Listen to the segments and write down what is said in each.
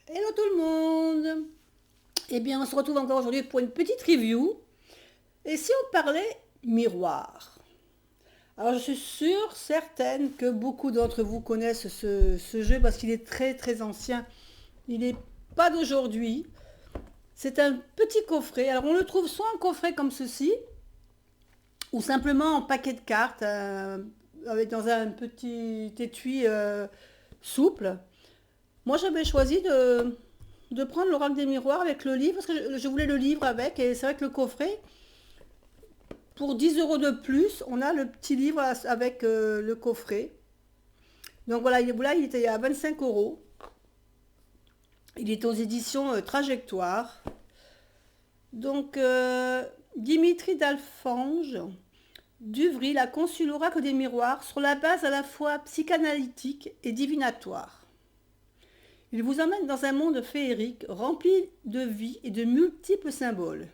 Hello tout le monde. Eh bien, on se retrouve encore aujourd'hui pour une petite review. Et si on parlait miroir? Alors, je suis sûre, certaine que beaucoup d'entre vous connaissent ce jeu parce qu'il est très très ancien. Il n'est pas d'aujourd'hui. C'est un petit coffret. Alors, on le trouve soit en coffret comme ceci, ou simplement en paquet de cartes, avec dans un petit étui souple. Moi, j'avais choisi de prendre l'oracle des miroirs avec le livre, parce que je voulais le livre avec, et c'est vrai que le coffret, pour 10 euros de plus, on a le petit livre avec le coffret. Donc voilà, il était à 25 euros. Il est aux éditions Trajectoire. Donc, Dimitri Dalfange d'Uvril a conçu l'oracle des miroirs sur la base à la fois psychanalytique et divinatoire. Il vous emmène dans un monde féerique rempli de vie et de multiples symboles.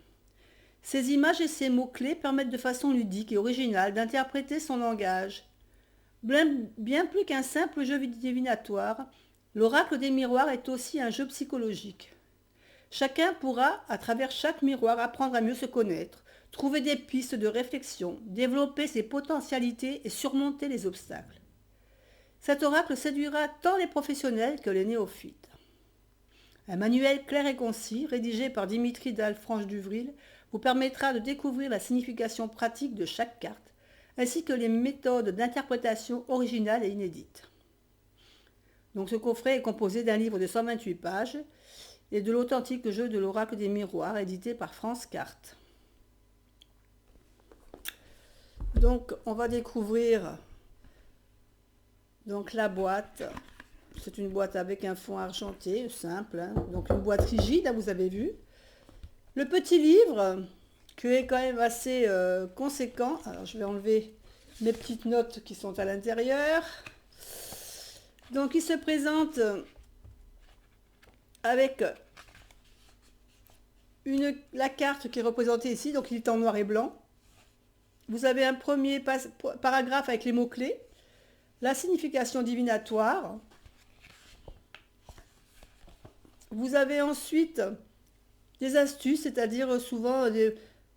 Ces images et ces mots-clés permettent de façon ludique et originale d'interpréter son langage. Bien plus qu'un simple jeu divinatoire, l'oracle des miroirs est aussi un jeu psychologique. Chacun pourra, à travers chaque miroir, apprendre à mieux se connaître, trouver des pistes de réflexion, développer ses potentialités et surmonter les obstacles. Cet oracle séduira tant les professionnels que les néophytes. Un manuel clair et concis, rédigé par Dimitri Dalfange d'Uvril, vous permettra de découvrir la signification pratique de chaque carte, ainsi que les méthodes d'interprétation originales et inédites. Donc ce coffret est composé d'un livre de 128 pages et de l'authentique jeu de l'oracle des miroirs, édité par France Cartes. Donc on va découvrir donc la boîte. C'est une boîte avec un fond argenté, simple, hein. Donc une boîte rigide, là vous avez vu. Le petit livre, qui est quand même assez conséquent. Alors je vais enlever mes petites notes qui sont à l'intérieur. Donc il se présente avec la carte qui est représentée ici, donc il est en noir et blanc. Vous avez un premier paragraphe avec les mots-clés, la signification divinatoire. Vous avez ensuite des astuces, c'est-à-dire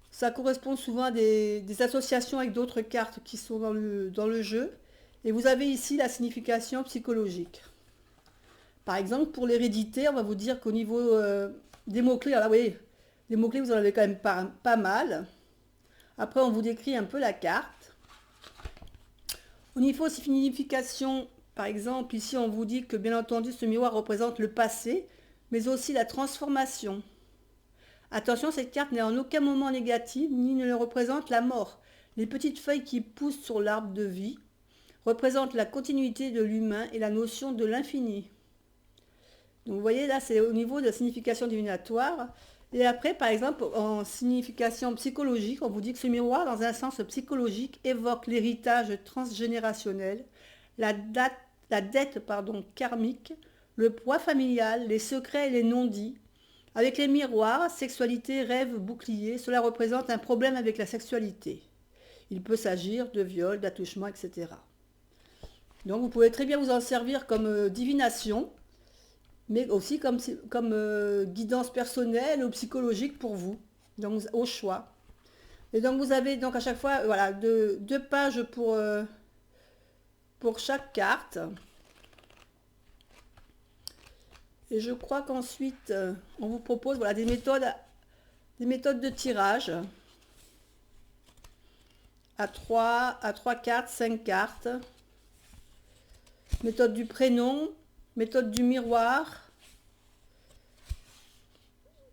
ça correspond souvent à des associations avec d'autres cartes qui sont dans le jeu. Et vous avez ici la signification psychologique. Par exemple, pour l'hérédité, on va vous dire qu'au niveau des mots-clés, alors là, oui, les mots-clés, vous en avez quand même pas mal. Après, on vous décrit un peu la carte. Au niveau signification, par exemple, ici, on vous dit que, bien entendu, ce miroir représente le passé, mais aussi la transformation. Attention, cette carte n'est en aucun moment négative, ni ne représente la mort. Les petites feuilles qui poussent sur l'arbre de vie représentent la continuité de l'humain et la notion de l'infini. Donc vous voyez, là, c'est au niveau de la signification divinatoire. Et après, par exemple, en signification psychologique, on vous dit que ce miroir, dans un sens psychologique, évoque l'héritage transgénérationnel, la, date, la dette karmique, le poids familial, les secrets et les non-dits. Avec les miroirs, sexualité, rêve, bouclier, cela représente un problème avec la sexualité. Il peut s'agir de viol, d'attouchement, etc. Donc vous pouvez très bien vous en servir comme divination, mais aussi comme guidance personnelle ou psychologique pour vous, donc au choix. Et donc vous avez donc à chaque fois voilà, deux pages pour chaque carte. Et je crois qu'ensuite, on vous propose voilà, des méthodes de tirage à 3 cartes, 5 cartes. Méthode du prénom, méthode du miroir,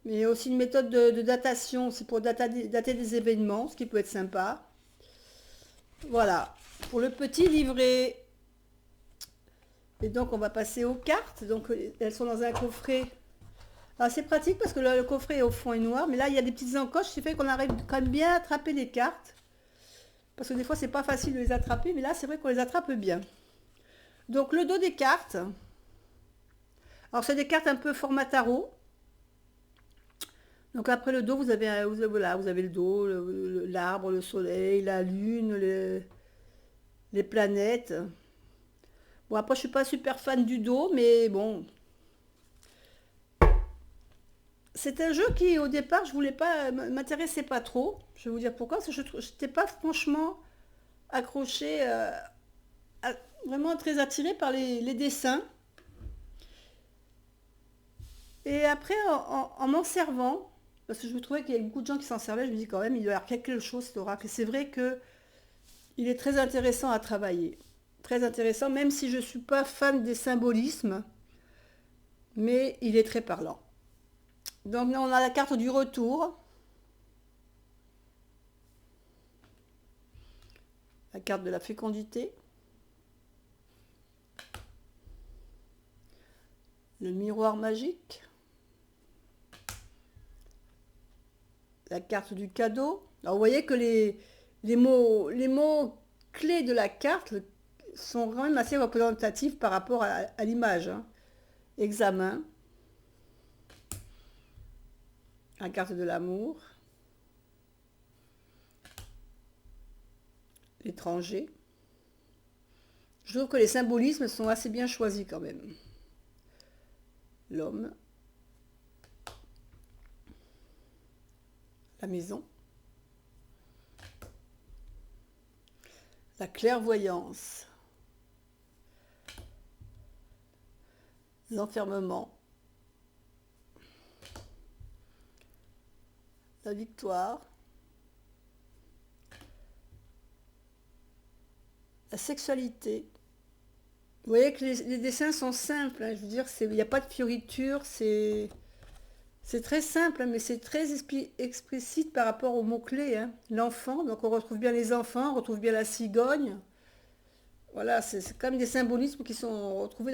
mais aussi une méthode de datation, c'est pour dater des événements, ce qui peut être sympa. Voilà, pour le petit livret. Et donc on va passer aux cartes. Donc elles sont dans un coffret. Alors c'est pratique parce que le coffret au fond est noir, mais là il y a des petites encoches, ce qui fait qu'on arrive quand même bien à attraper les cartes. Parce que des fois c'est pas facile de les attraper, mais là c'est vrai qu'on les attrape bien. Donc le dos des cartes. Alors c'est des cartes un peu format tarot. Donc après le dos, voilà, vous avez le dos, l'arbre, le soleil, la lune, les planètes. Bon, après, je suis pas super fan du dos, mais bon, c'est un jeu qui, au départ, je voulais pas, m'intéressait pas trop. Je vais vous dire pourquoi, parce que je n'étais pas franchement accrochée, à- vraiment très attirée par les dessins. Et après, en m'en servant, parce que je me trouvais qu'il y avait beaucoup de gens qui s'en servaient, je me dis quand même, il doit y avoir quelque chose, cet oracle. Et c'est vrai que il est très intéressant à travailler. Très intéressant, même si je ne suis pas fan des symbolismes, mais il est très parlant. Donc là, on a la carte du retour, la carte de la fécondité, le miroir magique, la carte du cadeau. Alors vous voyez que les mots clés de la carte sont quand même assez représentatifs par rapport à l'image, hein. Examen, la carte de l'amour, l'étranger. Je trouve que les symbolismes sont assez bien choisis quand même. L'homme, la maison, la clairvoyance, l'enfermement, la victoire, la sexualité. Vous voyez que les dessins sont simples, hein, je veux dire, il n'y a pas de fioriture, c'est très simple, hein, mais c'est très explicite par rapport aux mots-clés, hein. L'enfant, donc on retrouve bien les enfants, on retrouve bien la cigogne. Voilà, c'est quand même des symbolismes qui sont retrouvés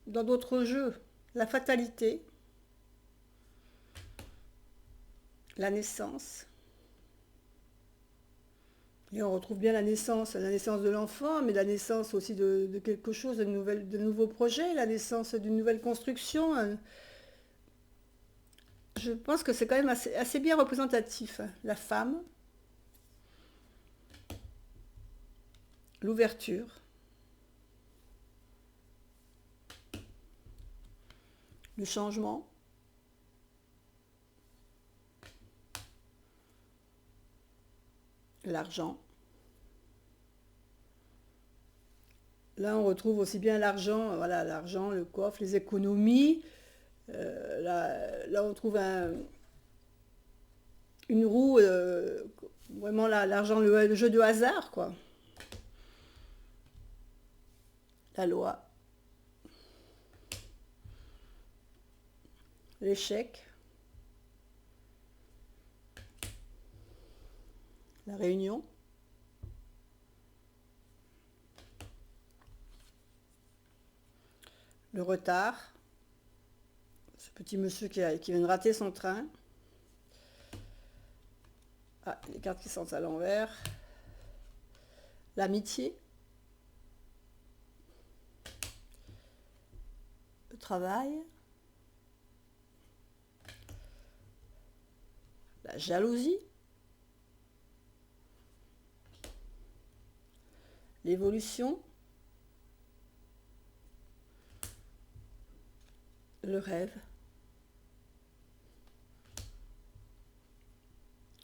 dans d'autres jeux. La fatalité, la naissance. Et on retrouve bien la naissance de l'enfant, mais la naissance aussi de quelque chose, de nouveaux projets, la naissance d'une nouvelle construction, hein. Je pense que c'est quand même assez bien représentatif, hein. La femme, l'ouverture, le changement, l'argent. Là, on retrouve aussi bien l'argent, voilà, l'argent, le coffre, les économies. Là, on trouve une roue, vraiment l'argent, le jeu de hasard, quoi. La loi, l'échec, la réunion, le retard, ce petit monsieur qui vient de rater son train. Ah, les cartes qui sont à l'envers. L'amitié, le travail, la jalousie, l'évolution, le rêve,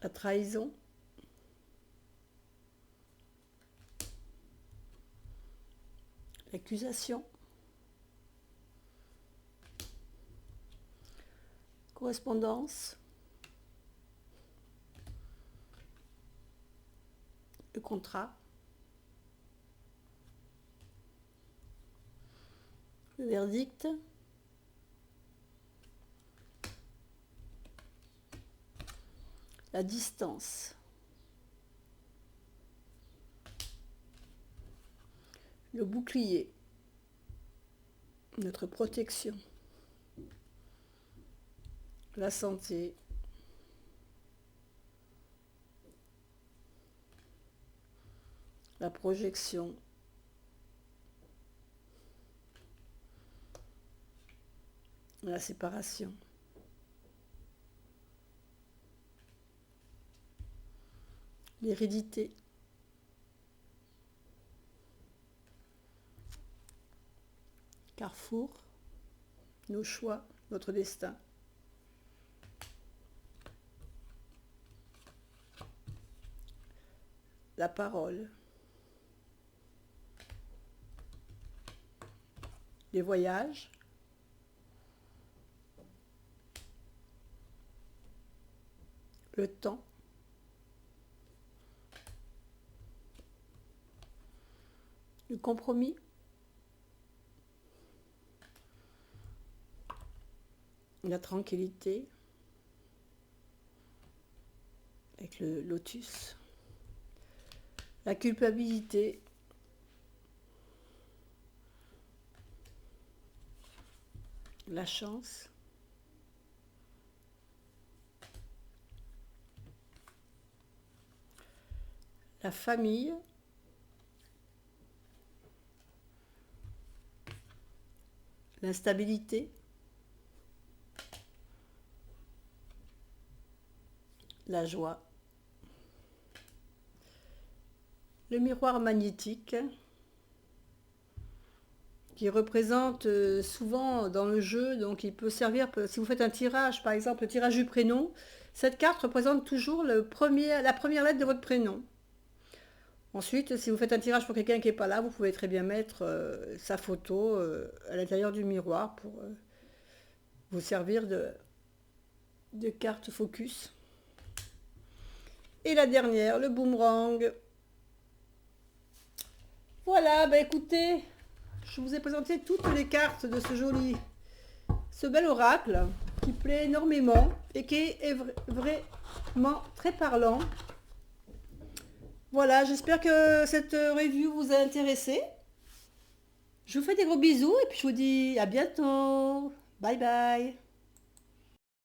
la trahison, l'accusation, correspondance, le contrat, le verdict, la distance, le bouclier, notre protection, la santé, la projection, la séparation, l'hérédité, carrefour, nos choix, notre destin, la parole, les voyages, le temps, le compromis, la tranquillité, avec le lotus, la culpabilité, la chance, la famille, l'instabilité, la joie, le miroir magnétique qui représente souvent dans le jeu, donc il peut servir, si vous faites un tirage, par exemple le tirage du prénom, cette carte représente toujours la première lettre de votre prénom. Ensuite, si vous faites un tirage pour quelqu'un qui n'est pas là, vous pouvez très bien mettre sa photo à l'intérieur du miroir pour vous servir de carte focus. Et la dernière, le boomerang. Voilà, bah écoutez, je vous ai présenté toutes les cartes de ce bel oracle qui plaît énormément et qui est vraiment très parlant. Voilà, j'espère que cette review vous a intéressé. Je vous fais des gros bisous et puis je vous dis à bientôt. Bye bye.